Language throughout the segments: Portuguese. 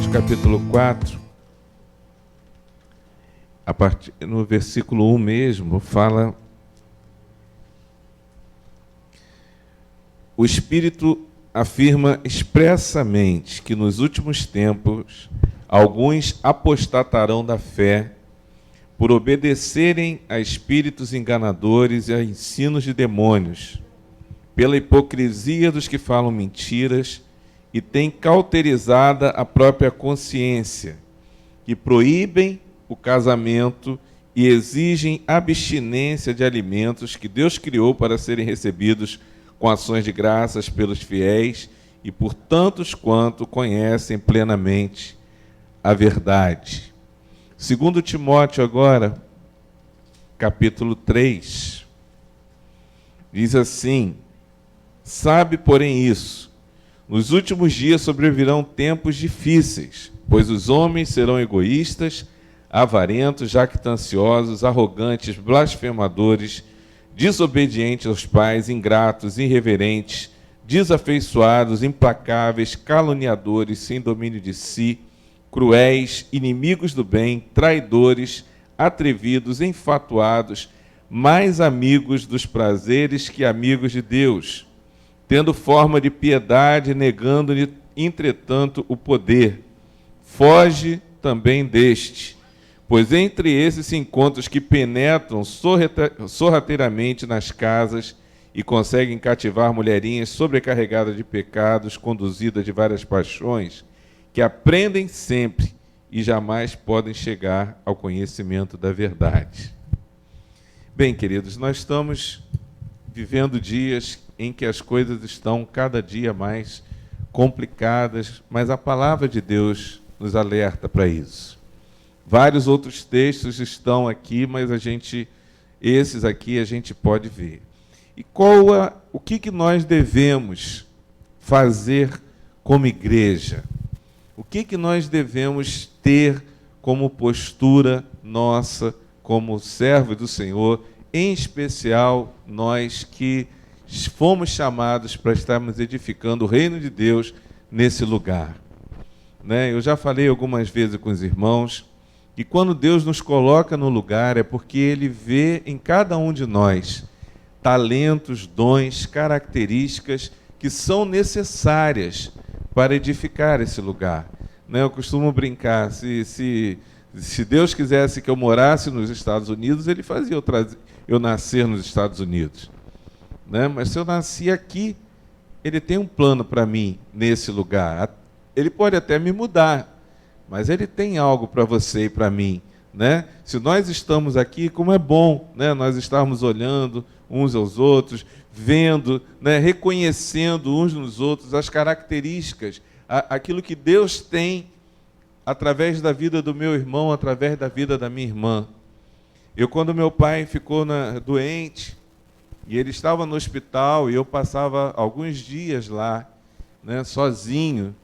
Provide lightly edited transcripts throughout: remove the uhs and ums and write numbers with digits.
Timóteo capítulo 4, no versículo 1 mesmo, fala: o Espírito afirma expressamente que nos últimos tempos alguns apostatarão da fé por obedecerem a espíritos enganadores e a ensinos de demônios, pela hipocrisia dos que falam mentiras e têm cauterizada a própria consciência, que proíbem o casamento e exigem abstinência de alimentos que Deus criou para serem recebidos com ações de graças pelos fiéis e por tantos quanto conhecem plenamente a verdade. Segundo Timóteo agora, capítulo 3, diz assim: sabe, porém, isso, nos últimos dias sobrevirão tempos difíceis, pois os homens serão egoístas, avarentos, jactanciosos, arrogantes, blasfemadores, desobedientes aos pais, ingratos, irreverentes, desafeiçoados, implacáveis, caluniadores, sem domínio de si, cruéis, inimigos do bem, traidores, atrevidos, enfatuados, mais amigos dos prazeres que amigos de Deus, tendo forma de piedade, negando-lhe, entretanto, o poder. Foge também deste, pois entre esses se encontram os que penetram sorrateiramente nas casas e conseguem cativar mulherinhas sobrecarregadas de pecados, conduzidas de várias paixões, que aprendem sempre e jamais podem chegar ao conhecimento da verdade. Bem, queridos, nós estamos vivendo dias em que as coisas estão cada dia mais complicadas, mas a palavra de Deus nos alerta para isso. Vários outros textos estão aqui, mas esses aqui a gente pode ver. E o que nós devemos fazer como igreja? O que nós devemos ter como postura nossa, como servos do Senhor, em especial nós que fomos chamados para estarmos edificando o reino de Deus nesse lugar? Eu já falei algumas vezes com os irmãos que quando Deus nos coloca no lugar é porque Ele vê em cada um de nós talentos, dons, características que são necessárias para edificar esse lugar. Eu costumo brincar, se Deus quisesse que eu morasse nos Estados Unidos, Ele fazia eu nascer nos Estados Unidos. Mas se eu nasci aqui, Ele tem um plano para mim nesse lugar. Ele pode até me mudar, mas Ele tem algo para você e para mim. Se nós estamos aqui, como é bom nós estarmos olhando uns aos outros, vendo, reconhecendo uns nos outros as características, aquilo que Deus tem através da vida do meu irmão, através da vida da minha irmã. Quando meu pai ficou doente, e ele estava no hospital, e eu passava alguns dias lá, sozinho,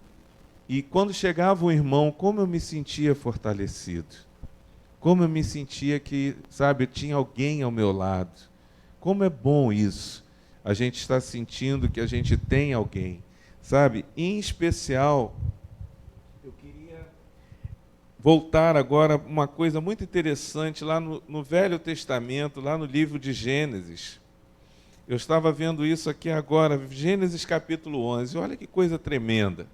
e quando chegava um irmão, como eu me sentia fortalecido, como eu me sentia que, tinha alguém ao meu lado. Como é bom isso, a gente está sentindo que a gente tem alguém, Em especial, eu queria voltar agora a uma coisa muito interessante, lá no Velho Testamento, lá no livro de Gênesis. Eu estava vendo isso aqui agora, Gênesis capítulo 11, olha que coisa tremenda.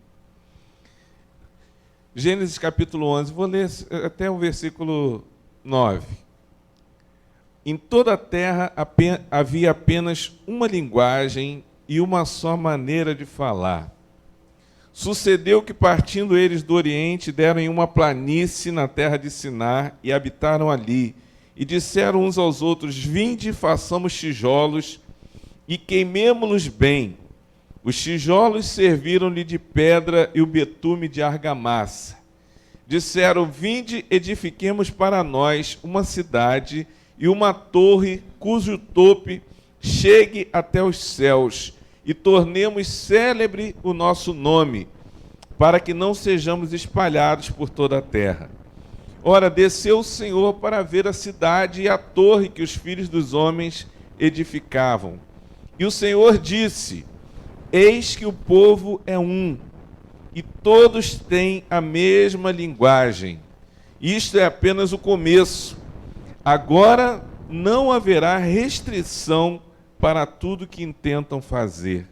Gênesis capítulo 11, vou ler até o versículo 9. Em toda a terra havia apenas uma linguagem e uma só maneira de falar. Sucedeu que, partindo eles do Oriente, deram em uma planície na terra de Sinar e habitaram ali. E disseram uns aos outros: vinde, façamos tijolos e queimemo-los bem. Os tijolos serviram-lhe de pedra e o betume de argamassa. Disseram: vinde, edifiquemos para nós uma cidade e uma torre cujo tope chegue até os céus, e tornemos célebre o nosso nome, para que não sejamos espalhados por toda a terra. Ora, desceu o Senhor para ver a cidade e a torre que os filhos dos homens edificavam. E o Senhor disse: eis que o povo é um, e todos têm a mesma linguagem. Isto é apenas o começo. Agora não haverá restrição para tudo que intentam fazer.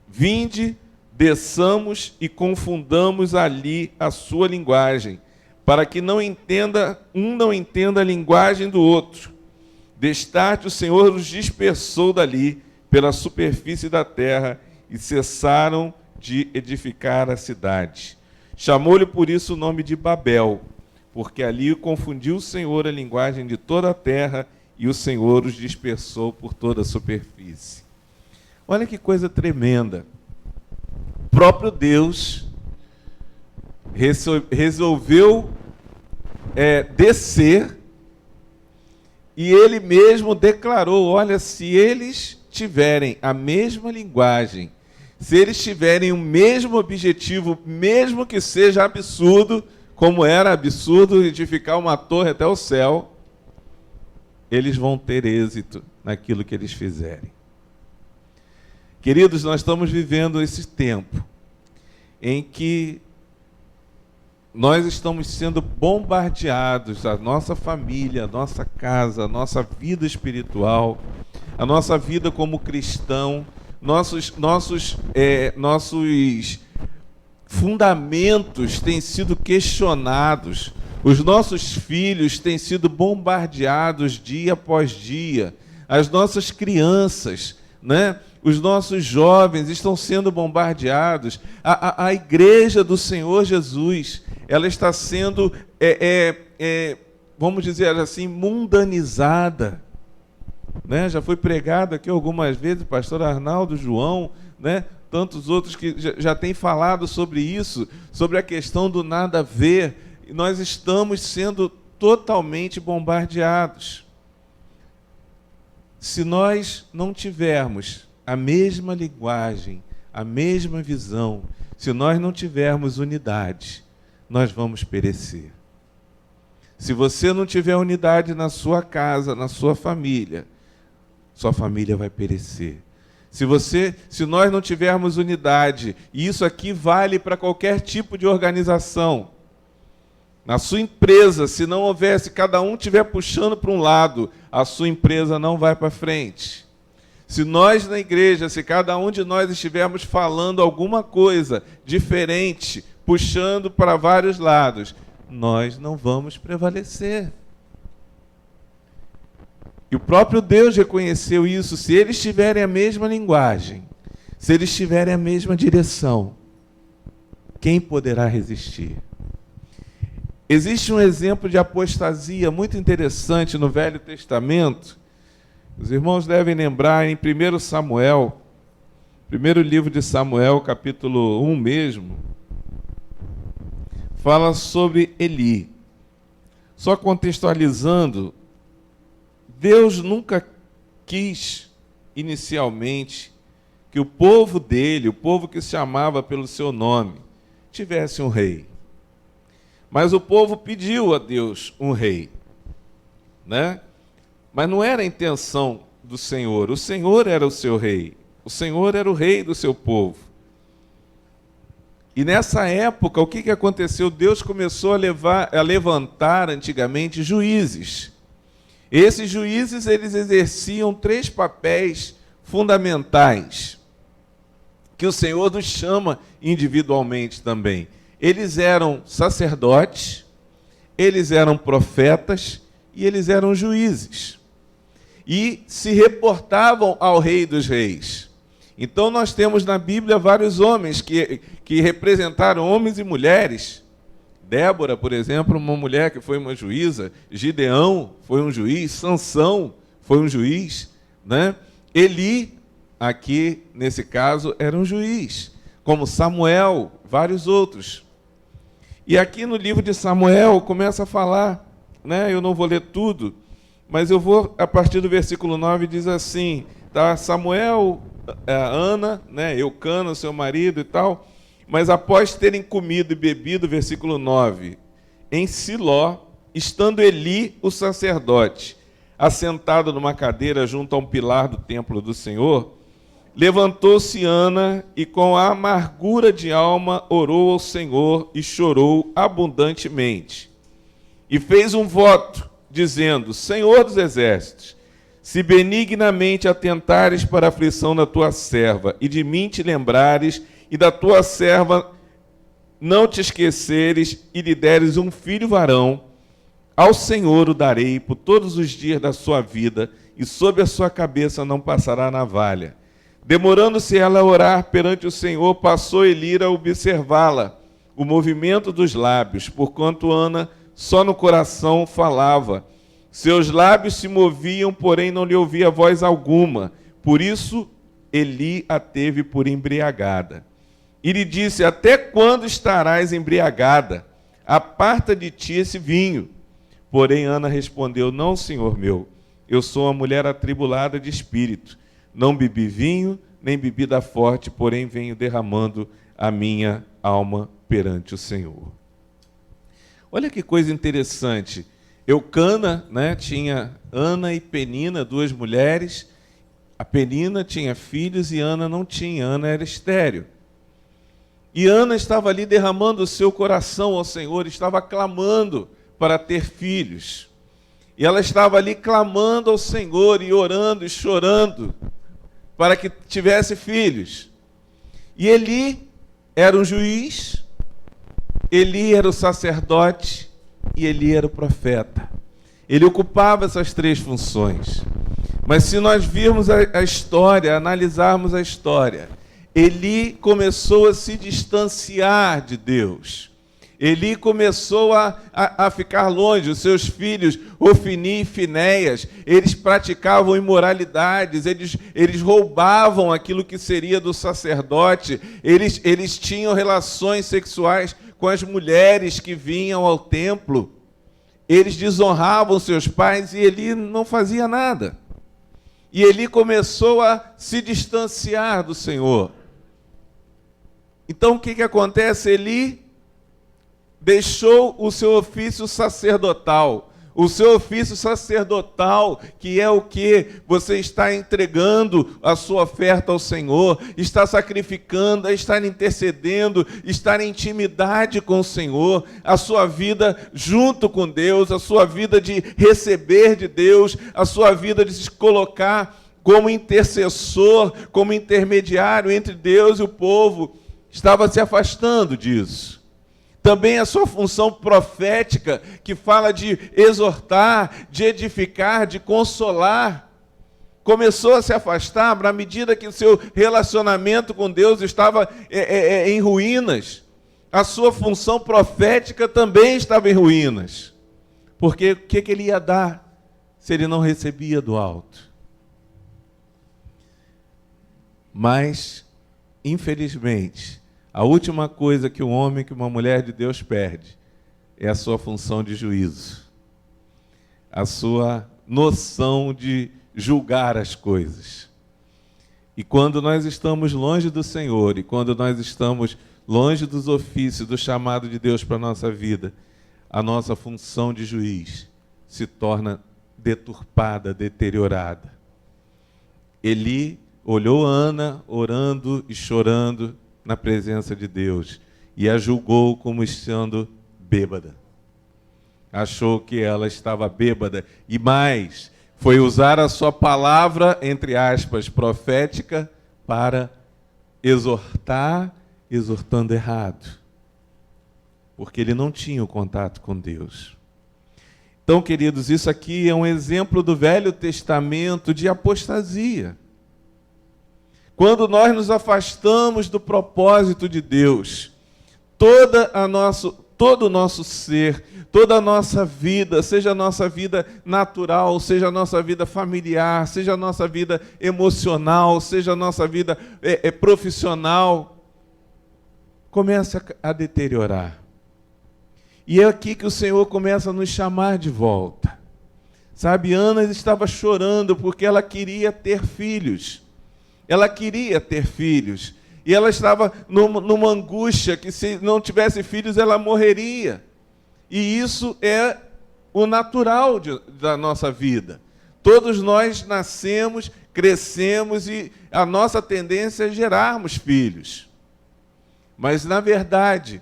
Vinde, desçamos e confundamos ali a sua linguagem, para que não entenda a linguagem do outro. Destarte o Senhor os dispersou dali pela superfície da terra e cessaram de edificar a cidade. Chamou-lhe por isso o nome de Babel, porque ali confundiu o Senhor a linguagem de toda a terra e o Senhor os dispersou por toda a superfície. Olha que coisa tremenda. O próprio Deus resolveu descer e ele mesmo declarou, olha, se eles tiverem a mesma linguagem, se eles tiverem o mesmo objetivo, mesmo que seja absurdo, como era absurdo edificar uma torre até o céu, eles vão ter êxito naquilo que eles fizerem. Queridos, nós estamos vivendo esse tempo em que nós estamos sendo bombardeados, a nossa família, a nossa casa, a nossa vida espiritual, a nossa vida como cristão, nossos fundamentos têm sido questionados, os nossos filhos têm sido bombardeados dia após dia, as nossas crianças, né? Os nossos jovens estão sendo bombardeados, a igreja do Senhor Jesus, ela está sendo, vamos dizer assim, mundanizada. Né? Já foi pregado aqui algumas vezes, o pastor Arnaldo, João, né? Tantos outros que já têm falado sobre isso, sobre a questão do nada a ver. E nós estamos sendo totalmente bombardeados. Se nós não tivermos a mesma linguagem, a mesma visão, se nós não tivermos unidade, nós vamos perecer. Se você não tiver unidade na sua casa, na sua família vai perecer. Se nós não tivermos unidade, e isso aqui vale para qualquer tipo de organização, na sua empresa, se não houvesse, cada um estiver puxando para um lado, a sua empresa não vai para frente. Se nós na igreja, se cada um de nós estivermos falando alguma coisa diferente, puxando para vários lados, nós não vamos prevalecer. E o próprio Deus reconheceu isso. Se eles tiverem a mesma linguagem, se eles tiverem a mesma direção, quem poderá resistir? Existe um exemplo de apostasia muito interessante no Velho Testamento. Os irmãos devem lembrar em 1 Samuel, primeiro livro de Samuel, capítulo 1 mesmo, fala sobre Eli. Só contextualizando, Deus nunca quis, inicialmente, que o povo dele, o povo que se chamava pelo seu nome, tivesse um rei. Mas o povo pediu a Deus um rei, né? Mas não era a intenção do Senhor. O Senhor era o seu rei. O Senhor era o rei do seu povo. E nessa época, o que aconteceu? Deus começou a levantar, antigamente, juízes. Esses juízes, eles exerciam 3 papéis fundamentais, que o Senhor nos chama individualmente também. Eles eram sacerdotes, eles eram profetas e eles eram juízes. E se reportavam ao Rei dos Reis. Então nós temos na Bíblia vários homens que representaram homens e mulheres. Débora, por exemplo, uma mulher que foi uma juíza. Gideão foi um juiz. Sansão foi um juiz, né? Eli, aqui nesse caso, era um juiz. Como Samuel, vários outros. E aqui no livro de Samuel começa a falar, né? Eu não vou ler tudo, mas eu vou, a partir do versículo 9, diz assim, tá? Samuel, Ana, né? Eucana, seu marido e tal, mas após terem comido e bebido, versículo 9, em Siló, estando Eli, o sacerdote, assentado numa cadeira junto a um pilar do templo do Senhor, Levantou-se Ana e com a amargura de alma orou ao Senhor e chorou abundantemente. E fez um voto, dizendo: Senhor dos exércitos, se benignamente atentares para a aflição da tua serva, e de mim te lembrares, e da tua serva não te esqueceres, e lhe deres um filho varão, ao Senhor o darei por todos os dias da sua vida, e sobre a sua cabeça não passará navalha. Demorando-se ela a orar perante o Senhor, passou Eli a observá-la, o movimento dos lábios, porquanto Ana só no coração falava. Seus lábios se moviam, porém não lhe ouvia voz alguma. Por isso Eli a teve por embriagada. E lhe disse: até quando estarás embriagada? Aparta de ti esse vinho. Porém Ana respondeu: não, senhor meu, eu sou uma mulher atribulada de espírito. Não bebi vinho, nem bebida forte, porém venho derramando a minha alma perante o Senhor. Olha que coisa interessante. Eucana, tinha Ana e Penina, duas mulheres. A Penina tinha filhos e Ana não tinha. Ana era estéril. E Ana estava ali derramando o seu coração ao Senhor, estava clamando para ter filhos. E ela estava ali clamando ao Senhor e orando e chorando para que tivesse filhos. E Eli era um juiz, Eli era o sacerdote e Eli era o profeta. Ele ocupava essas três funções. Mas se nós virmos a história, analisarmos a história, Eli começou a se distanciar de Deus. Eli começou a ficar longe. Os seus filhos, Ofni e Finéias, eles praticavam imoralidades, eles roubavam aquilo que seria do sacerdote, eles tinham relações sexuais com as mulheres que vinham ao templo, eles desonravam seus pais e Eli não fazia nada. E Eli começou a se distanciar do Senhor. Então o que acontece? Eli deixou o seu ofício sacerdotal. O seu ofício sacerdotal, que é o que você está entregando a sua oferta ao Senhor, está sacrificando, está intercedendo, está em intimidade com o Senhor, a sua vida junto com Deus, a sua vida de receber de Deus, a sua vida de se colocar como intercessor, como intermediário entre Deus e o povo, estava se afastando disso. Também a sua função profética, que fala de exortar, de edificar, de consolar, começou a se afastar à medida que o seu relacionamento com Deus estava em ruínas. A sua função profética também estava em ruínas. Porque o que ele ia dar se ele não recebia do alto? Mas, infelizmente, a última coisa que um homem, que uma mulher de Deus perde é a sua função de juízo, a sua noção de julgar as coisas. E quando nós estamos longe do Senhor, e quando nós estamos longe dos ofícios, do chamado de Deus para a nossa vida, a nossa função de juiz se torna deturpada, deteriorada. Eli olhou Ana orando e chorando na presença de Deus e a julgou como estando bêbada. Achou que ela estava bêbada e mais, foi usar a sua palavra, entre aspas, profética para exortar, exortando errado. Porque ele não tinha o contato com Deus. Então, queridos, isso aqui é um exemplo do Velho Testamento de apostasia. Quando nós nos afastamos do propósito de Deus, todo o nosso ser, toda a nossa vida, seja a nossa vida natural, seja a nossa vida familiar, seja a nossa vida emocional, seja a nossa vida profissional, começa a deteriorar. E é aqui que o Senhor começa a nos chamar de volta. Sabe, Ana estava chorando porque ela queria ter filhos. Ela queria ter filhos. E ela estava numa angústia que se não tivesse filhos ela morreria. E isso é o natural da nossa vida. Todos nós nascemos, crescemos e a nossa tendência é gerarmos filhos. Mas, na verdade,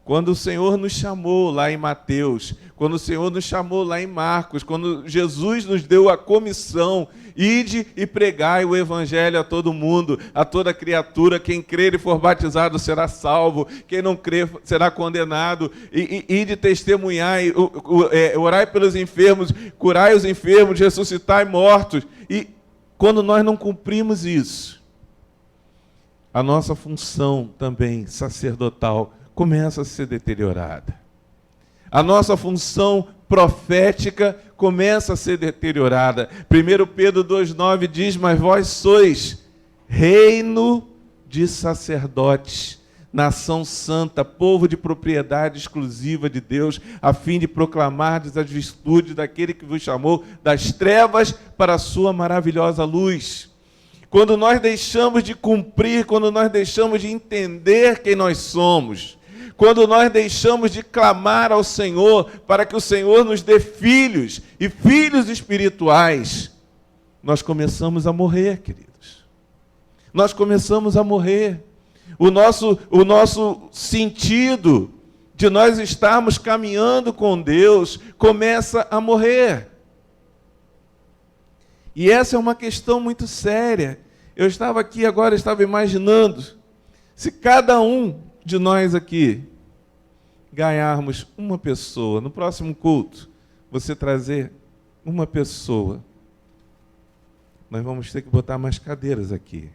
quando o Senhor nos chamou lá em Mateus, quando o Senhor nos chamou lá em Marcos, quando Jesus nos deu a comissão, ide e pregai o evangelho a todo mundo, a toda criatura, quem crer e for batizado será salvo, quem não crer será condenado, ide testemunhar, orai pelos enfermos, curai os enfermos, ressuscitai mortos. E quando nós não cumprimos isso, a nossa função também sacerdotal começa a ser deteriorada. A nossa função profética começa a ser deteriorada. 1 Pedro 2,9 diz: mas vós sois reino de sacerdotes, nação santa, povo de propriedade exclusiva de Deus, a fim de proclamardes as virtudes daquele que vos chamou das trevas para a sua maravilhosa luz. Quando nós deixamos de cumprir, quando nós deixamos de entender quem nós somos, quando nós deixamos de clamar ao Senhor para que o Senhor nos dê filhos e filhos espirituais, nós começamos a morrer, queridos. Nós começamos a morrer. O nosso sentido de nós estarmos caminhando com Deus começa a morrer. E essa é uma questão muito séria. Eu estava aqui agora, estava imaginando, se cada um de nós aqui ganharmos uma pessoa, no próximo culto, você trazer uma pessoa, nós vamos ter que botar mais cadeiras aqui.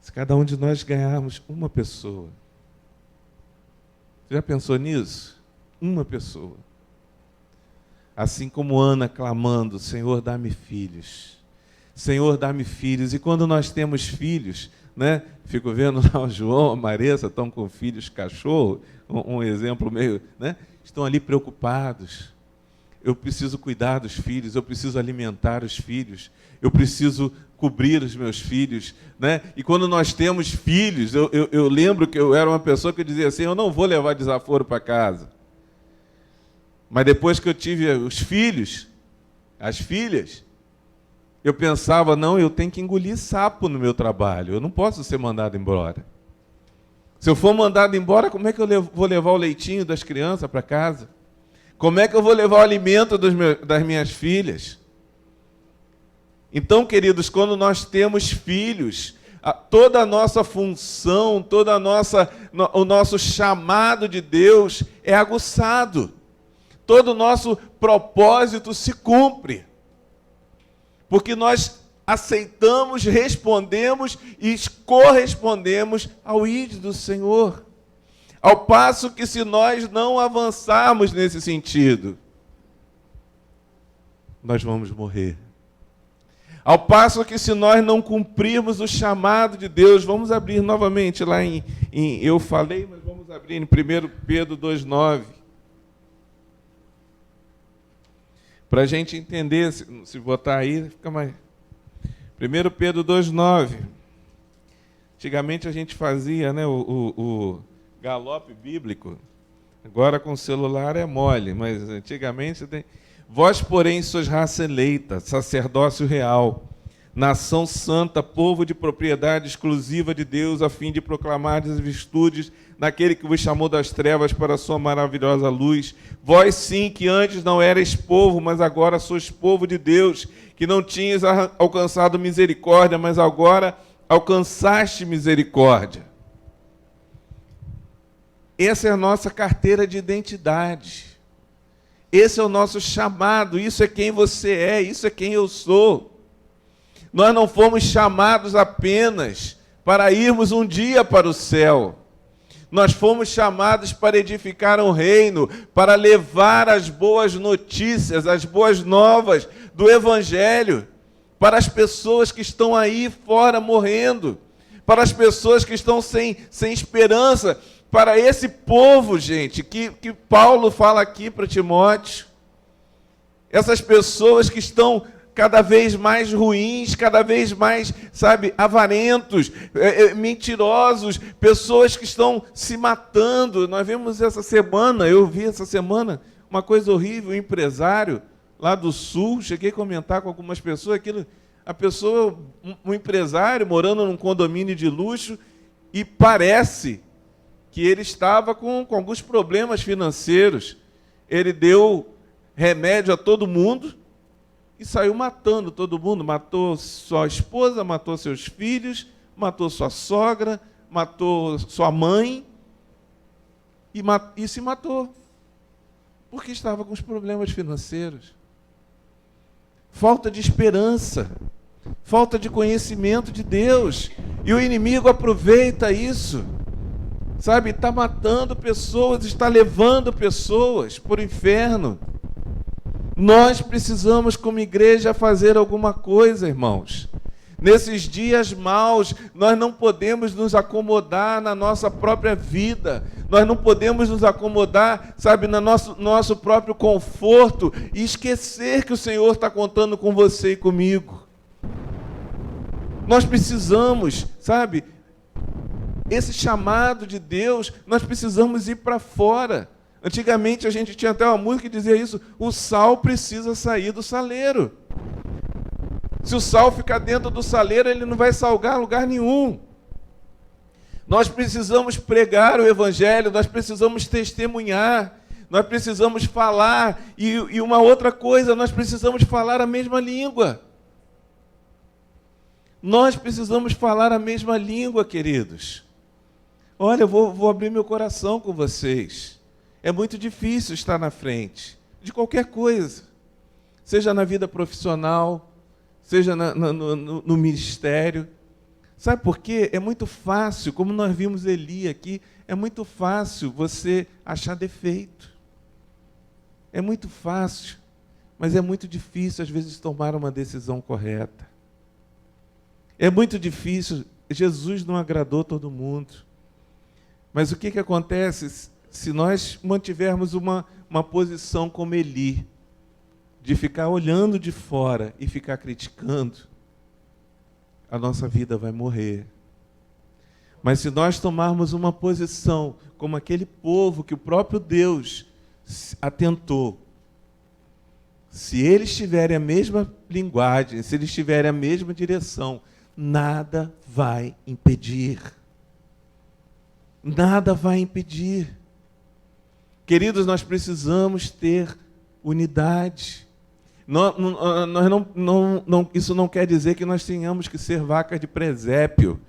Se cada um de nós ganharmos uma pessoa, você já pensou nisso? Uma pessoa. Assim como Ana clamando: Senhor, dá-me filhos. Senhor, dá-me filhos. E quando nós temos filhos, né? Fico vendo lá o João, a Maressa, estão com filhos cachorro, um exemplo meio, né? Estão ali preocupados. Eu preciso cuidar dos filhos, eu preciso alimentar os filhos, eu preciso cobrir os meus filhos, né? E quando nós temos filhos, eu lembro que eu era uma pessoa que dizia assim: eu não vou levar desaforo para casa. Mas depois que eu tive os filhos, as filhas, eu pensava: não, eu tenho que engolir sapo no meu trabalho, eu não posso ser mandado embora. Se eu for mandado embora, como é que eu vou levar o leitinho das crianças para casa? Como é que eu vou levar o alimento das minhas filhas? Então, queridos, quando nós temos filhos, toda a nossa função, o nosso chamado de Deus é aguçado. Todo o nosso propósito se cumpre. Porque nós aceitamos, respondemos e correspondemos ao ID do Senhor. Ao passo que, se nós não avançarmos nesse sentido, nós vamos morrer. Ao passo que, se nós não cumprirmos o chamado de Deus, vamos abrir novamente lá eu falei, mas vamos abrir em 1 Pedro 2,9. Para a gente entender, se botar aí, fica mais. 1 Pedro 2,9. Antigamente a gente fazia, né, o galope bíblico. Agora com o celular é mole, mas antigamente tem. Vós, porém, sois raça eleita, sacerdócio real, nação santa, povo de propriedade exclusiva de Deus, a fim de proclamar as virtudes naquele que vos chamou das trevas para a sua maravilhosa luz. Vós sim, que antes não erais povo, mas agora sois povo de Deus, que não tinhas alcançado misericórdia, mas agora alcançaste misericórdia. Essa é a nossa carteira de identidade. Esse é o nosso chamado, isso é quem você é, isso é quem eu sou. Nós não fomos chamados apenas para irmos um dia para o céu. Nós fomos chamados para edificar um reino, para levar as boas notícias, as boas novas do Evangelho para as pessoas que estão aí fora morrendo, para as pessoas que estão sem esperança, para esse povo, gente, que Paulo fala aqui para Timóteo. Essas pessoas que estão cada vez mais ruins, cada vez mais, avarentos, mentirosos, pessoas que estão se matando. Nós vimos essa semana, eu vi essa semana, uma coisa horrível, um empresário lá do sul, cheguei a comentar com algumas pessoas, a pessoa, um empresário morando num condomínio de luxo, e parece que ele estava com alguns problemas financeiros. Ele deu remédio a todo mundo e saiu matando todo mundo. Matou sua esposa, matou seus filhos, matou sua sogra, matou sua mãe e se matou. Porque estava com os problemas financeiros. Falta de esperança, falta de conhecimento de Deus. E o inimigo aproveita isso. Sabe, está matando pessoas, está levando pessoas para o inferno. Nós precisamos, como igreja, fazer alguma coisa, irmãos. Nesses dias maus, nós não podemos nos acomodar na nossa própria vida. Nós não podemos nos acomodar, sabe, no nosso próprio conforto e esquecer que o Senhor está contando com você e comigo. Nós precisamos, sabe, esse chamado de Deus, nós precisamos ir para fora. Antigamente a gente tinha até uma música que dizia isso: o sal precisa sair do saleiro. Se o sal ficar dentro do saleiro, ele não vai salgar lugar nenhum. Nós precisamos pregar o Evangelho, nós precisamos testemunhar, nós precisamos falar, e uma outra coisa, nós precisamos falar a mesma língua. Nós precisamos falar a mesma língua, queridos. Olha, eu vou abrir meu coração com vocês. É muito difícil estar na frente de qualquer coisa, seja na vida profissional, seja no ministério. Sabe por quê? É muito fácil, como nós vimos Eli aqui, é muito fácil você achar defeito. É muito fácil, mas é muito difícil, às vezes, tomar uma decisão correta. É muito difícil. Jesus não agradou todo mundo. Mas o que acontece se nós mantivermos uma posição como Eli, de ficar olhando de fora e ficar criticando? A nossa vida vai morrer. Mas se nós tomarmos uma posição como aquele povo que o próprio Deus atentou, se eles tiverem a mesma linguagem, se eles tiverem a mesma direção, nada vai impedir. Nada vai impedir. Queridos, nós precisamos ter unidade. Isso não quer dizer que nós tenhamos que ser vacas de presépio,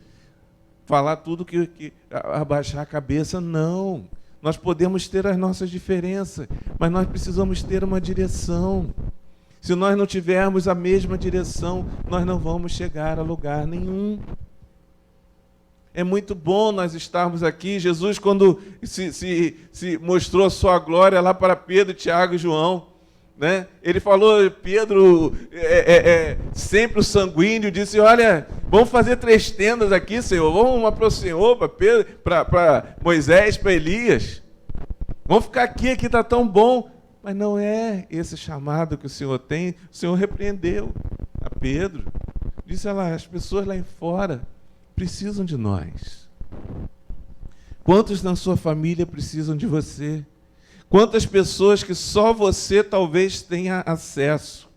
falar tudo que abaixar a cabeça, não. Nós podemos ter as nossas diferenças, mas nós precisamos ter uma direção. Se nós não tivermos a mesma direção, nós não vamos chegar a lugar nenhum. É muito bom nós estarmos aqui. Jesus, quando se mostrou a sua glória lá para Pedro, Tiago e João, né? Ele falou, Pedro, sempre o sanguíneo, disse: olha, vamos fazer 3 tendas aqui, Senhor. Vamos uma para o Senhor, para Pedro, para Moisés, para Elias. Vamos ficar aqui está tão bom. Mas não é esse chamado que o Senhor tem. O Senhor repreendeu a Pedro. Disse: olha, as pessoas lá em fora precisam de nós. Quantos na sua família precisam de você? Quantas pessoas que só você talvez tenha acesso?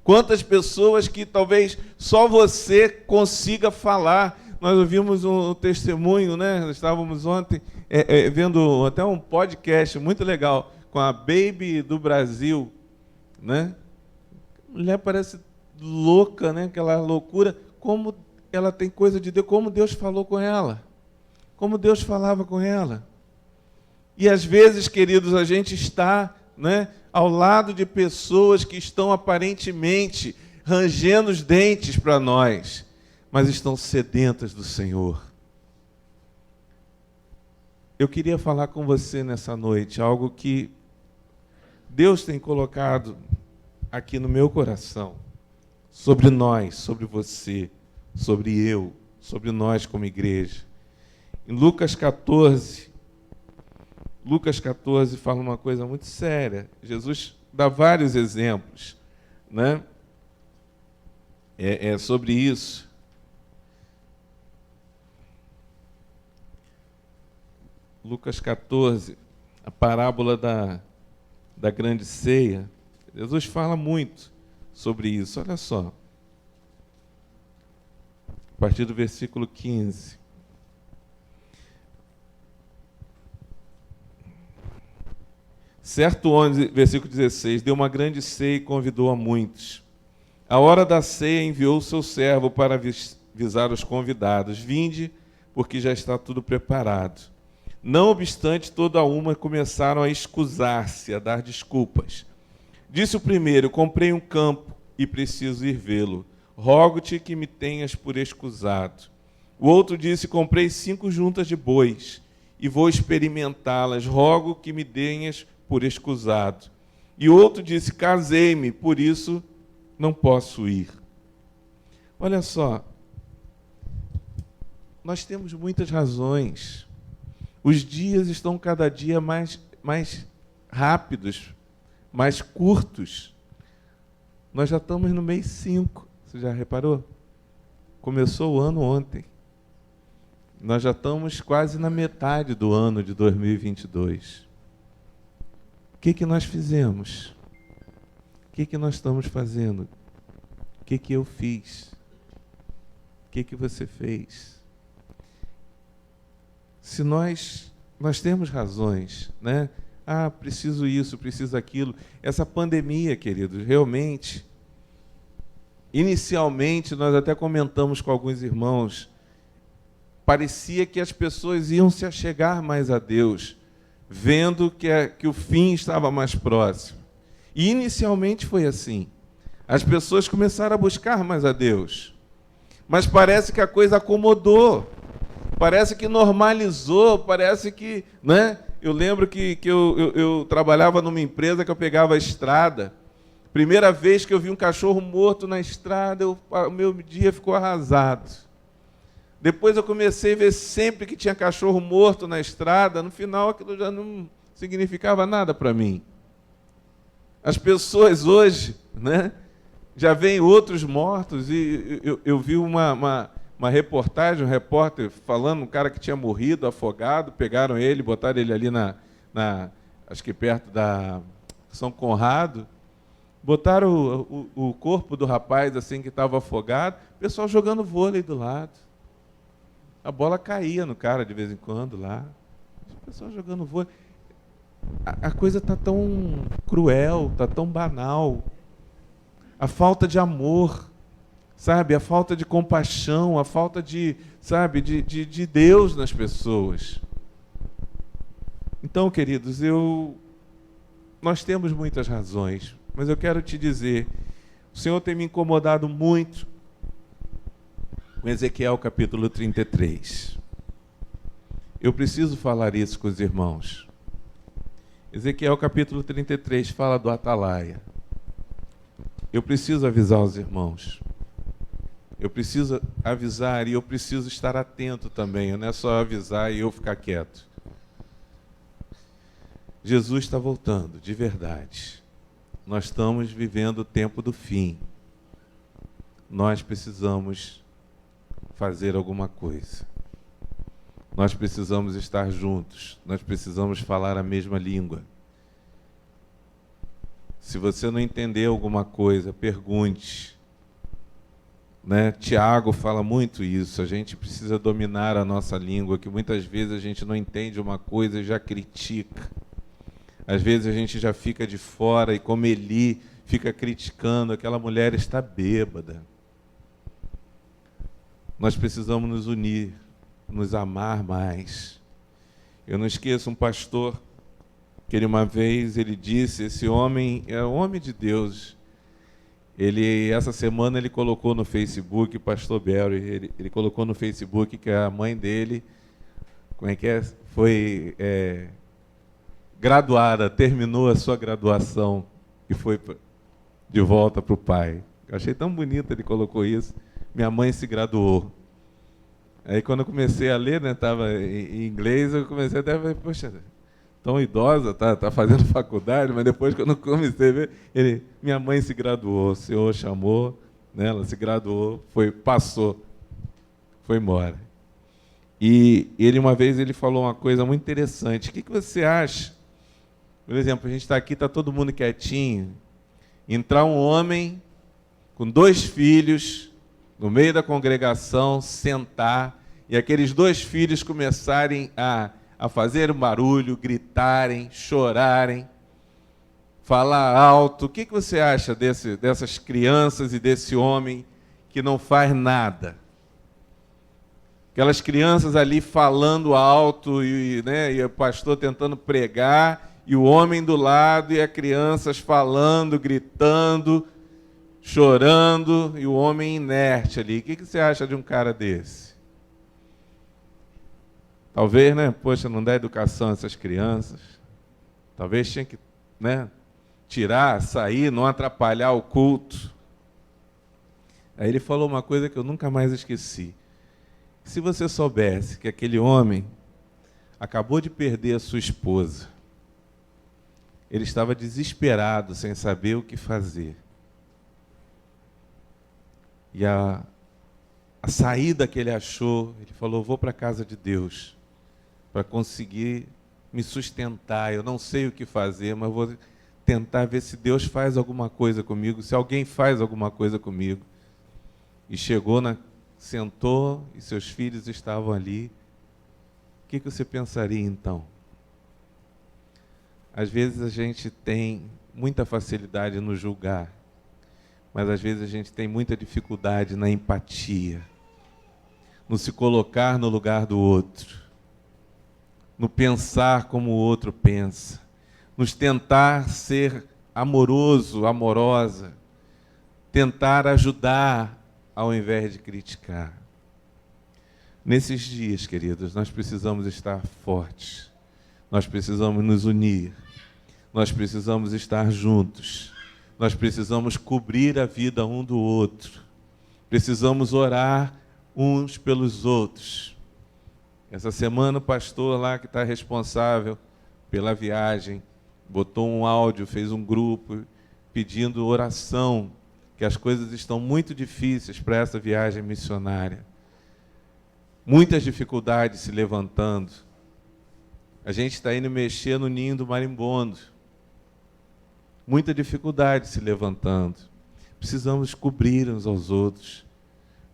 Quantas pessoas que talvez só você consiga falar? Nós ouvimos um testemunho, né? Nós estávamos ontem vendo até um podcast muito legal com a Baby do Brasil, né? A mulher parece louca, né? Aquela loucura. Como ela tem coisa de Deus, como Deus falou com ela, como Deus falava com ela. E às vezes, queridos, a gente está, né, ao lado de pessoas que estão aparentemente rangendo os dentes para nós, mas estão sedentas do Senhor. Eu queria falar com você nessa noite algo que Deus tem colocado aqui no meu coração, sobre nós, sobre você, sobre eu, sobre nós como igreja. Em Lucas 14 fala uma coisa muito séria. Jesus dá vários exemplos, né? Sobre isso. Lucas 14, a parábola da grande ceia, Jesus fala muito sobre isso. Olha só, a partir do versículo 15. Certo homem, versículo 16, deu uma grande ceia e convidou a muitos. A hora da ceia enviou o seu servo para avisar os convidados: vinde, porque já está tudo preparado. Não obstante, toda uma começaram a escusar-se, a dar desculpas. Disse o primeiro: comprei um campo e preciso ir vê-lo. Rogo-te que me tenhas por escusado. O outro disse: comprei 5 juntas de bois e vou experimentá-las. Rogo que me tenhas por escusado. E outro disse: casei-me, por isso não posso ir. Olha só, nós temos muitas razões. Os dias estão cada dia mais rápidos, mais curtos. Nós já estamos no mês 5. Você já reparou? Começou o ano ontem. Nós já estamos quase na metade do ano de 2022. O que nós fizemos? O que nós estamos fazendo? O que eu fiz? O que você fez? Se nós temos razões, né? Ah, preciso isso, preciso aquilo. Essa pandemia, queridos, realmente, inicialmente, nós até comentamos com alguns irmãos, parecia que as pessoas iam se achegar mais a Deus, vendo que o fim estava mais próximo. E inicialmente foi assim. As pessoas começaram a buscar mais a Deus. Mas parece que a coisa acomodou. Parece que normalizou, parece que, né? Eu lembro que eu trabalhava numa empresa que eu pegava a estrada. Primeira vez que eu vi um cachorro morto na estrada, o meu dia ficou arrasado. Depois eu comecei a ver sempre que tinha cachorro morto na estrada, no final aquilo já não significava nada para mim. As pessoas hoje, né, já veem outros mortos, e eu vi uma reportagem, um repórter falando, um cara que tinha morrido, afogado, pegaram ele, botaram ele ali acho que perto da São Conrado, botaram o corpo do rapaz assim que estava afogado, o pessoal jogando vôlei do lado. A bola caía no cara de vez em quando lá. O pessoal jogando vôlei. A coisa está tão cruel, está tão banal. A falta de amor, sabe? A falta de compaixão, a falta de Deus nas pessoas. Então, queridos, nós temos muitas razões, mas eu quero te dizer, o Senhor tem me incomodado muito com Ezequiel capítulo 33. Eu preciso falar isso com os irmãos. Ezequiel capítulo 33 fala do atalaia. Eu preciso avisar os irmãos. Eu preciso avisar e eu preciso estar atento também. Não é só avisar e eu ficar quieto. Jesus está voltando, de verdade. Nós estamos vivendo o tempo do fim. Nós precisamos fazer alguma coisa. Nós precisamos estar juntos. Nós precisamos falar a mesma língua. Se você não entender alguma coisa, pergunte. Né? Tiago fala muito isso. A gente precisa dominar a nossa língua, que muitas vezes a gente não entende uma coisa e já critica. Às vezes a gente já fica de fora e, como Eli, fica criticando, aquela mulher está bêbada. Nós precisamos nos unir, nos amar mais. Eu não esqueço um pastor que uma vez ele disse, esse homem é um homem de Deus. Essa semana ele colocou no Facebook, pastor Barry, ele colocou no Facebook que a mãe dele, foi graduada, terminou a sua graduação e foi de volta para o pai. Eu achei tão bonito, ele colocou isso. Minha mãe se graduou. Aí quando eu comecei a ler, né, estava em inglês, eu comecei até a ver, poxa, tão idosa, tá fazendo faculdade, mas depois quando eu comecei a ver, minha mãe se graduou, o Senhor chamou, né, ela se graduou, passou, foi embora. E uma vez ele falou uma coisa muito interessante. O que você acha, Por exemplo, a gente está aqui, está todo mundo quietinho. Entrar um homem com 2 filhos no meio da congregação, sentar, e aqueles 2 filhos começarem a fazer um barulho, gritarem, chorarem, falar alto. O que você acha dessas crianças e desse homem que não faz nada? Aquelas crianças ali falando alto e o pastor tentando pregar, e o homem do lado e as crianças falando, gritando, chorando, e o homem inerte ali. O que você acha de um cara desse? Talvez, poxa, não dá educação a essas crianças. Talvez tinha que, tirar, sair, não atrapalhar o culto. Aí ele falou uma coisa que eu nunca mais esqueci. Se você soubesse que aquele homem acabou de perder a sua esposa, ele estava desesperado, sem saber o que fazer. E a saída que ele achou, ele falou, vou para a casa de Deus, para conseguir me sustentar. Eu não sei o que fazer, mas vou tentar ver se Deus faz alguma coisa comigo, se alguém faz alguma coisa comigo. E chegou, sentou, e seus filhos estavam ali. O que você pensaria então? Às vezes a gente tem muita facilidade no julgar, mas às vezes a gente tem muita dificuldade na empatia, no se colocar no lugar do outro, no pensar como o outro pensa, nos tentar ser amoroso, amorosa, tentar ajudar ao invés de criticar. Nesses dias, queridos, nós precisamos estar fortes, nós precisamos nos unir, nós precisamos estar juntos, nós precisamos cobrir a vida um do outro, precisamos orar uns pelos outros. Essa semana o pastor lá que está responsável pela viagem botou um áudio, fez um grupo pedindo oração, que as coisas estão muito difíceis para essa viagem missionária. Muitas dificuldades se levantando. A gente está indo mexer no ninho do marimbondo. Muita dificuldade se levantando. Precisamos cobrir uns aos outros.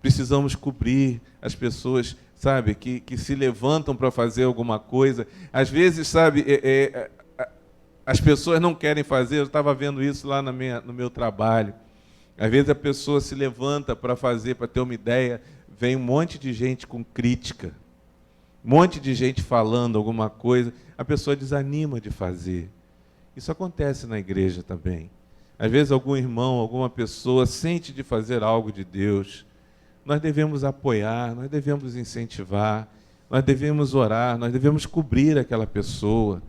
Precisamos cobrir as pessoas, sabe, que se levantam para fazer alguma coisa. Às vezes, sabe, as pessoas não querem fazer. Eu estava vendo isso lá no meu trabalho. Às vezes a pessoa se levanta para fazer, para ter uma ideia, vem um monte de gente com crítica, um monte de gente falando alguma coisa, a pessoa desanima de fazer. Isso acontece na igreja também. Às vezes algum irmão, alguma pessoa sente de fazer algo de Deus. Nós devemos apoiar, nós devemos incentivar, nós devemos orar, nós devemos cobrir aquela pessoa,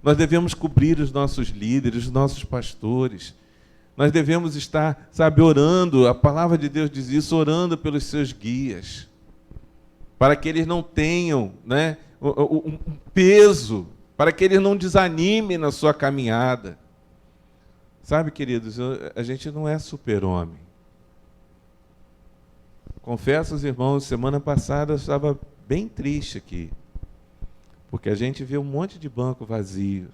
nós devemos cobrir os nossos líderes, os nossos pastores. Nós devemos estar, sabe, orando, a palavra de Deus diz isso, orando pelos seus guias, para que eles não tenham um peso, para que eles não desanimem na sua caminhada. Sabe, queridos, a gente não é super-homem. Confesso aos irmãos, semana passada eu estava bem triste aqui, porque a gente vê um monte de banco vazio,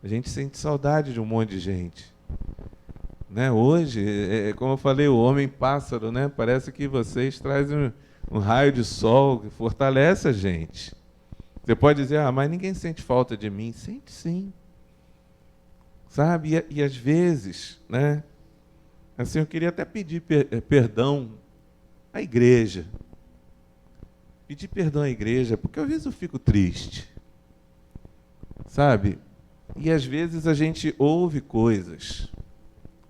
a gente sente saudade de um monte de gente. Hoje, como eu falei, o homem-pássaro, parece que vocês trazem um raio de sol que fortalece a gente. Você pode dizer, mas ninguém sente falta de mim. Sente sim. Sabe? E às vezes, assim, eu queria até pedir perdão à igreja. Pedir perdão à igreja, porque às vezes eu fico triste. Sabe? E às vezes a gente ouve coisas.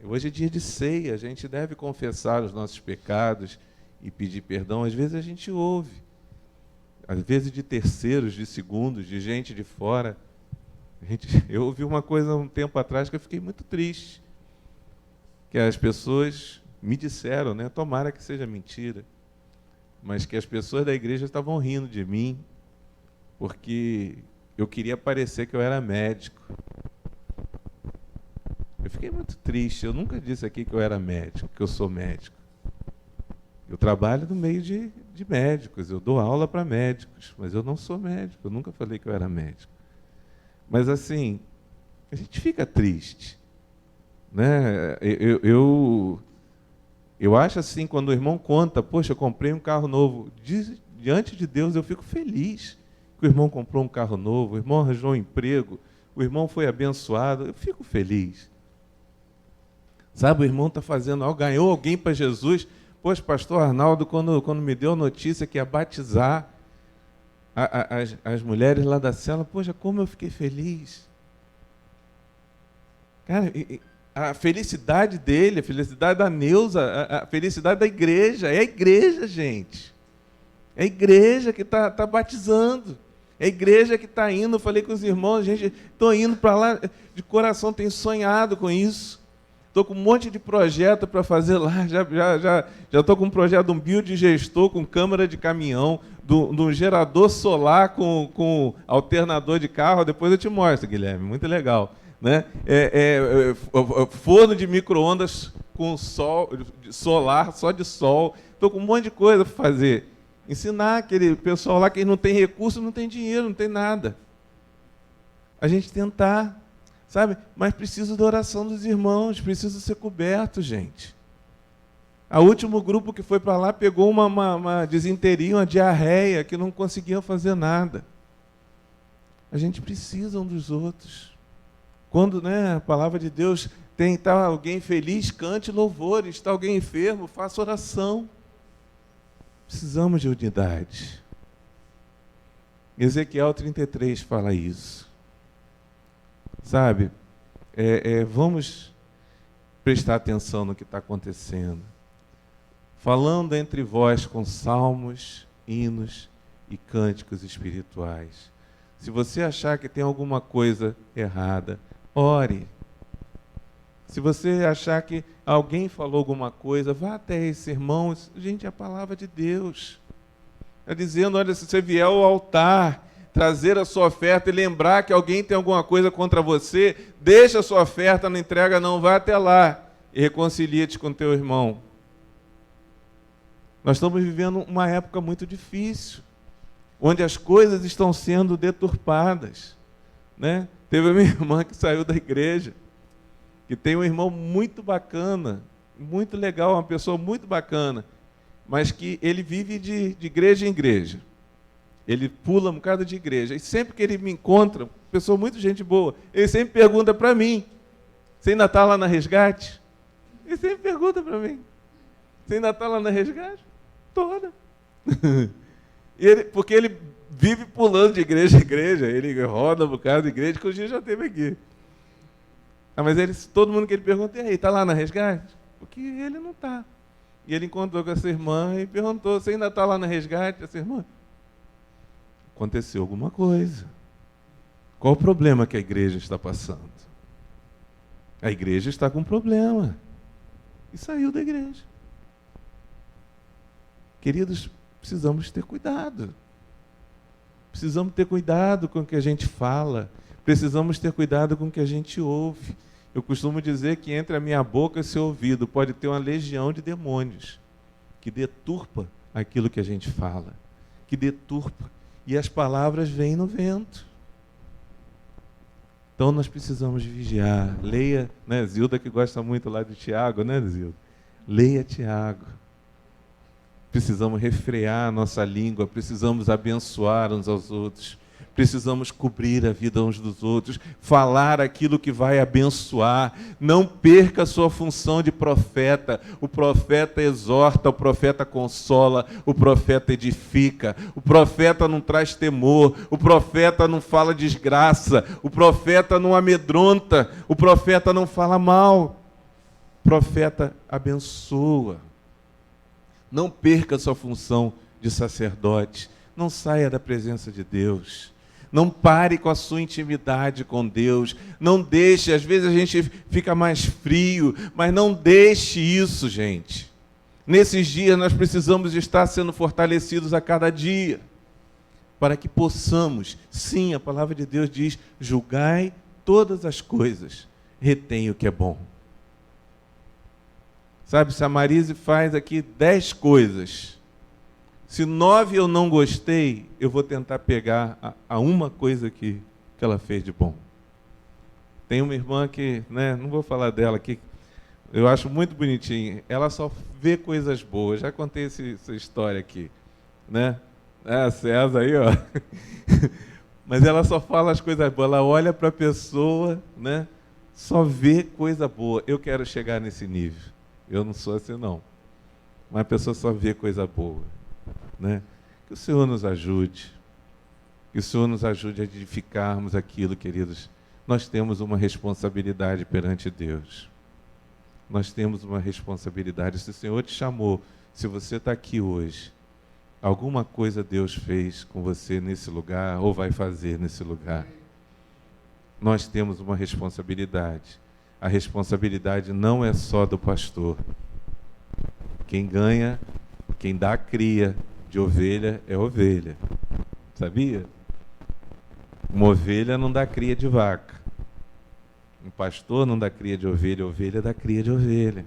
Hoje é dia de ceia, a gente deve confessar os nossos pecados e pedir perdão. Às vezes a gente ouve, às vezes de terceiros, de segundos, de gente de fora. Eu ouvi uma coisa um tempo atrás que eu fiquei muito triste, que as pessoas me disseram, tomara que seja mentira, mas que as pessoas da igreja estavam rindo de mim, porque eu queria parecer que eu era médico. Eu fiquei muito triste. Eu nunca disse aqui que eu era médico, que eu sou médico. Eu trabalho no meio de médicos, eu dou aula para médicos, mas eu não sou médico, eu nunca falei que eu era médico. Mas assim, A gente fica triste, né? Eu acho assim, quando o irmão conta, poxa, eu comprei um carro novo, diante de Deus eu fico feliz que o irmão comprou um carro novo, o irmão arranjou um emprego, o irmão foi abençoado, eu fico feliz. Sabe, o irmão está fazendo algo, ganhou alguém para Jesus. Poxa, pastor Arnaldo, quando me deu a notícia que ia batizar as mulheres lá da cela, poxa, como eu fiquei feliz. Cara, a felicidade dele, a felicidade da Neuza, a felicidade da igreja, é a igreja, gente. É a igreja que está batizando. É a igreja que está indo. Eu falei com os irmãos, gente, estou indo para lá, de coração, tenho sonhado com isso. Estou com um monte de projeto para fazer lá. Já estou com um projeto de um biodigestor com câmara de caminhão, de um gerador solar com alternador de carro. Depois eu te mostro, Guilherme, muito legal. Né? Forno de micro-ondas com solar, só de sol. Estou com um monte de coisa para fazer. Ensinar aquele pessoal lá que não tem recurso, não tem dinheiro, não tem nada. A gente tentar, sabe? Mas precisa da oração dos irmãos, precisa ser coberto, gente. O último grupo que foi para lá pegou uma desinteria, uma diarreia, que não conseguiam fazer nada. A gente precisa um dos outros. Quando, né, a palavra de Deus está alguém feliz, cante louvores, está alguém enfermo, faça oração. Precisamos de unidade. Ezequiel 33 fala isso. Sabe, vamos prestar atenção no que está acontecendo. Falando entre vós com salmos, hinos e cânticos espirituais. Se você achar que tem alguma coisa errada, ore. Se você achar que alguém falou alguma coisa, vá até esse irmão. Gente, é a palavra de Deus. Está dizendo, olha, se você vier ao altar, trazer a sua oferta e lembrar que alguém tem alguma coisa contra você, deixa a sua oferta, não entrega não, vá até lá e reconcilia-te com teu irmão. Nós estamos vivendo uma época muito difícil, onde as coisas estão sendo deturpadas. Né? Teve a minha irmã que saiu da igreja, que tem um irmão muito bacana, muito legal, uma pessoa muito bacana, mas que ele vive de igreja em igreja. Ele pula um bocado de igreja. E sempre que ele me encontra, pessoa muito gente boa, ele sempre pergunta para mim, você ainda está lá na Resgate? Ele sempre pergunta para mim, você ainda está lá na Resgate? Toda. Porque ele vive pulando de igreja em igreja, ele roda um bocado de igreja, que o dia já teve aqui. Mas todo mundo que ele pergunta, e aí, está lá na Resgate? Porque ele não está. E ele encontrou com essa irmã e perguntou, você ainda está lá na Resgate? Essa irmã, aconteceu alguma coisa. Qual o problema que a igreja está passando? A igreja está com um problema. E saiu da igreja. Queridos, precisamos ter cuidado. Precisamos ter cuidado com o que a gente fala. Precisamos ter cuidado com o que a gente ouve. Eu costumo dizer que entre a minha boca e seu ouvido pode ter uma legião de demônios que deturpa aquilo que a gente fala, que deturpa. E as palavras vêm no vento. Então nós precisamos vigiar. Leia, né, Zilda que gosta muito lá de Tiago, né, Zilda? Leia Tiago. Precisamos refrear a nossa língua, precisamos abençoar uns aos outros, precisamos cobrir a vida uns dos outros, falar aquilo que vai abençoar. Não perca a sua função de profeta. O profeta exorta, o profeta consola, o profeta edifica, o profeta não traz temor, o profeta não fala desgraça, o profeta não amedronta, o profeta não fala mal, o profeta abençoa. Não perca a sua função de sacerdote. Não saia da presença de Deus. Não pare com a sua intimidade com Deus. Não deixe, às vezes a gente fica mais frio, mas não deixe isso, gente. Nesses dias nós precisamos estar sendo fortalecidos a cada dia, para que possamos, sim, a palavra de Deus diz, julgai todas as coisas, retém o que é bom. Sabe, se a Marise faz aqui 10 coisas, se 9 eu não gostei, eu vou tentar pegar a uma coisa que ela fez de bom. Tem uma irmã que, né, não vou falar dela aqui, eu acho muito bonitinho. Ela só vê coisas boas. Já contei essa história aqui, né? A César aí, ó. Mas ela só fala as coisas boas. Ela olha para a pessoa, né? Só vê coisa boa. Eu quero chegar nesse nível. Eu não sou assim, não. Mas a pessoa só vê coisa boa, né? Que o Senhor nos ajude. Que o Senhor nos ajude a edificarmos aquilo, queridos. Nós temos uma responsabilidade perante Deus. Nós temos uma responsabilidade. Se o Senhor te chamou, se você está aqui hoje, alguma coisa Deus fez com você nesse lugar ou vai fazer nesse lugar. Nós temos uma responsabilidade. A responsabilidade não é só do pastor. Quem ganha, quem dá a cria de ovelha é ovelha. Sabia? Uma ovelha não dá cria de vaca. Um pastor não dá cria de ovelha, ovelha dá cria de ovelha.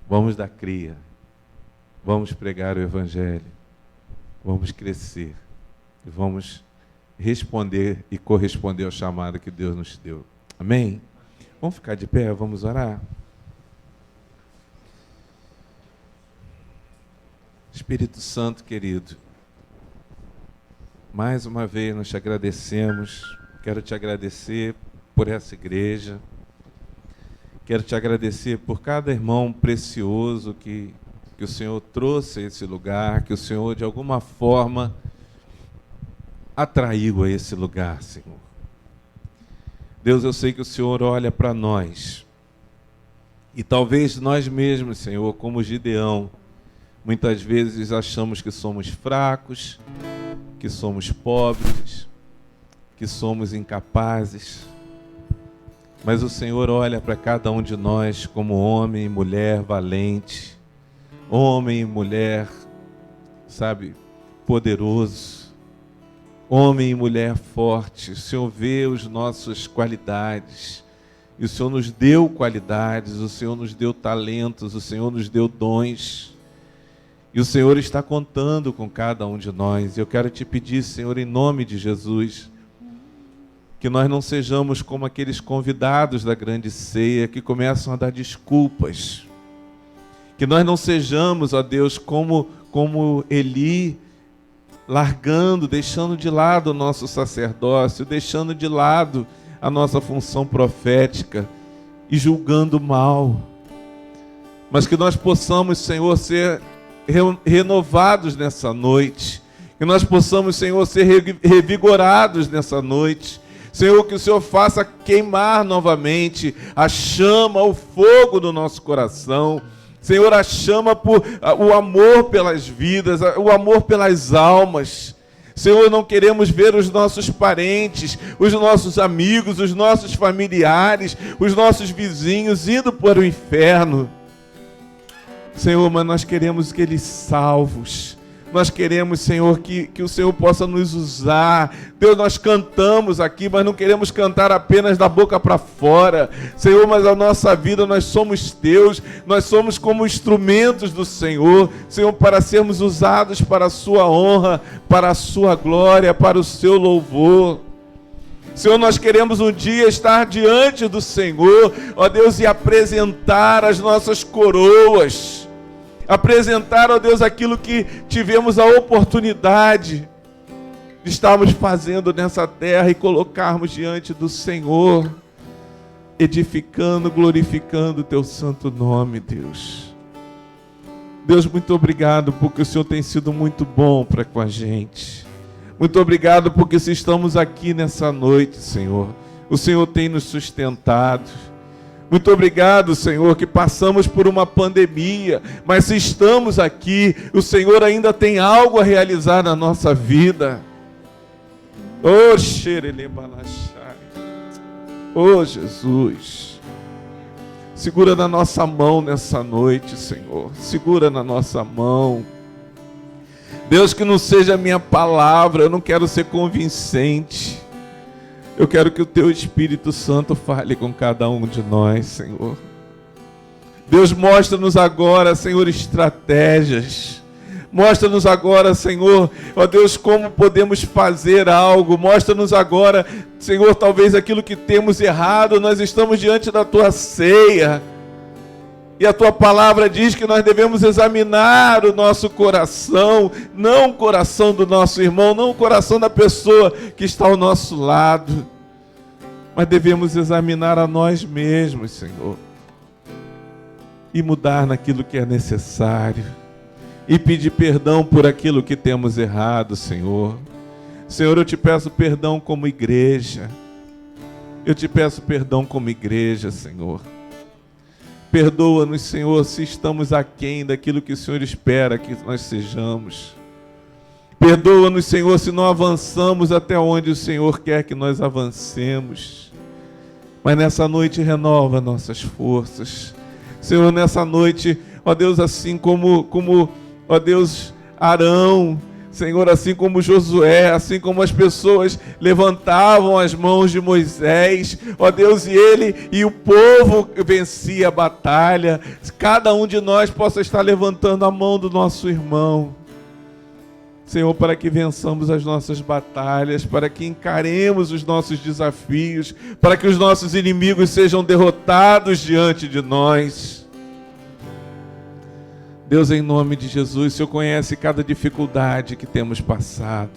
Vamos dar cria. Vamos pregar o Evangelho. Vamos crescer. E vamos responder e corresponder ao chamado que Deus nos deu. Amém? Vamos ficar de pé, vamos orar. Espírito Santo querido, mais uma vez nós te agradecemos. Quero te agradecer por essa igreja. Quero te agradecer por cada irmão precioso que o Senhor trouxe a esse lugar, que o Senhor de alguma forma atraiu a esse lugar, Senhor. Deus, eu sei que o Senhor olha para nós. E talvez nós mesmos, Senhor, como Gideão, muitas vezes achamos que somos fracos, que somos pobres, que somos incapazes. Mas o Senhor olha para cada um de nós como homem e mulher valente, homem e mulher, sabe, poderoso, homem e mulher forte. O Senhor vê as nossas qualidades, e o Senhor nos deu qualidades, o Senhor nos deu talentos, o Senhor nos deu dons, e o Senhor está contando com cada um de nós. E eu quero te pedir, Senhor, em nome de Jesus, que nós não sejamos como aqueles convidados da grande ceia que começam a dar desculpas. Que nós não sejamos, ó Deus, como Eli, largando, deixando de lado o nosso sacerdócio, deixando de lado a nossa função profética e julgando mal. Mas que nós possamos, Senhor, ser renovados nessa noite. Que nós possamos, Senhor, ser revigorados nessa noite. Senhor, que o Senhor faça queimar novamente a chama, o fogo do nosso coração. Senhor, a chama por o amor pelas vidas, o amor pelas almas. Senhor, não queremos ver os nossos parentes, os nossos amigos, os nossos familiares, os nossos vizinhos indo para o inferno. Senhor, mas nós queremos que eles salvos. Nós queremos, Senhor, que o Senhor possa nos usar. Deus, nós cantamos aqui, mas não queremos cantar apenas da boca para fora. Senhor, mas a nossa vida, nós somos teus. Nós somos como instrumentos do Senhor. Senhor, para sermos usados para a sua honra, para a sua glória, para o seu louvor. Senhor, nós queremos um dia estar diante do Senhor, ó Deus, e apresentar as nossas coroas. Apresentar, ó Deus, aquilo que tivemos a oportunidade de estarmos fazendo nessa terra e colocarmos diante do Senhor, edificando, glorificando o teu santo nome, Deus. Deus, muito obrigado porque o Senhor tem sido muito bom para com a gente. Muito obrigado porque se estamos aqui nessa noite, Senhor, o Senhor tem nos sustentado. Muito obrigado, Senhor, que passamos por uma pandemia, mas se estamos aqui, o Senhor ainda tem algo a realizar na nossa vida. Oh, oh, Jesus, segura na nossa mão nessa noite, Senhor, segura na nossa mão. Deus, que não seja a minha palavra, eu não quero ser convincente. Eu quero que o teu Espírito Santo fale com cada um de nós, Senhor. Deus, mostra-nos agora, Senhor, estratégias Mostra-nos agora, Senhor, ó Deus, como podemos fazer algo. Mostra-nos agora, Senhor, talvez aquilo que temos errado. Nós estamos diante da Tua ceia. E a Tua palavra diz que nós devemos examinar o nosso coração, não o coração do nosso irmão, não o coração da pessoa que está ao nosso lado, mas devemos examinar a nós mesmos, Senhor, e mudar naquilo que é necessário, e pedir perdão por aquilo que temos errado, Senhor. Senhor, eu te peço perdão como igreja. Eu te peço perdão como igreja, Senhor. Perdoa-nos, Senhor, se estamos aquém daquilo que o Senhor espera que nós sejamos. Perdoa-nos, Senhor, se não avançamos até onde o Senhor quer que nós avancemos. Mas nessa noite renova nossas forças. Senhor, nessa noite, ó Deus, assim como ó Deus, Arão, Senhor, assim como Josué, assim como as pessoas levantavam as mãos de Moisés, ó Deus, e ele e o povo vencia a batalha, cada um de nós possa estar levantando a mão do nosso irmão, Senhor, para que vençamos as nossas batalhas, para que encaremos os nossos desafios, para que os nossos inimigos sejam derrotados diante de nós. Deus, em nome de Jesus, o Senhor conhece cada dificuldade que temos passado.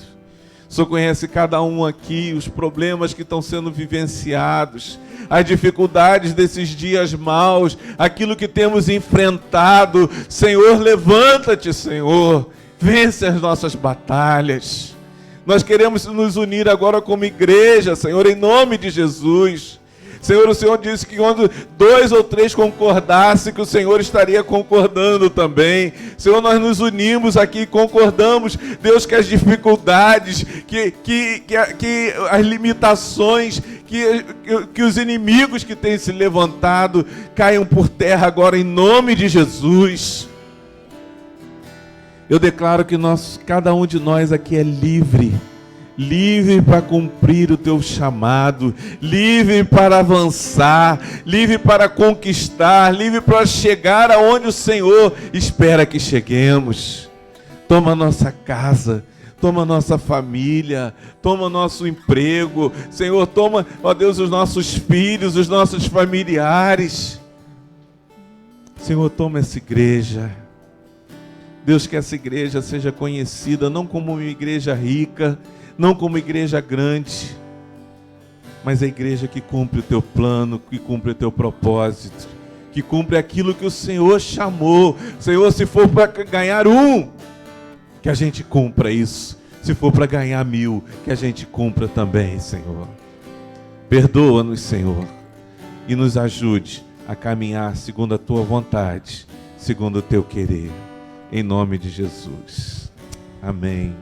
O Senhor conhece cada um aqui, os problemas que estão sendo vivenciados, as dificuldades desses dias maus, aquilo que temos enfrentado. Senhor, levanta-te, Senhor, vence as nossas batalhas. Nós queremos nos unir agora como igreja, Senhor, em nome de Jesus. Senhor, o Senhor disse que quando 2 ou 3 concordassem, que o Senhor estaria concordando também. Senhor, nós nos unimos aqui e concordamos, Deus, que as dificuldades, que as limitações, que os inimigos que têm se levantado caiam por terra agora em nome de Jesus. Eu declaro que cada um de nós aqui é livre para cumprir o teu chamado, livre para avançar, livre para conquistar, livre para chegar aonde o Senhor espera que cheguemos. Toma a nossa casa, toma a nossa família, toma o nosso emprego, Senhor, toma, ó Deus, os nossos filhos, os nossos familiares. Senhor, toma essa igreja. Deus, que essa igreja seja conhecida não como uma igreja rica, não como igreja grande, mas a igreja que cumpre o teu plano, que cumpre o teu propósito, que cumpre aquilo que o Senhor chamou. Senhor, se for para ganhar 1, que a gente cumpra isso. Se for para ganhar 1000, que a gente cumpra também, Senhor. Perdoa-nos, Senhor, e nos ajude a caminhar segundo a tua vontade, segundo o teu querer. Em nome de Jesus. Amém.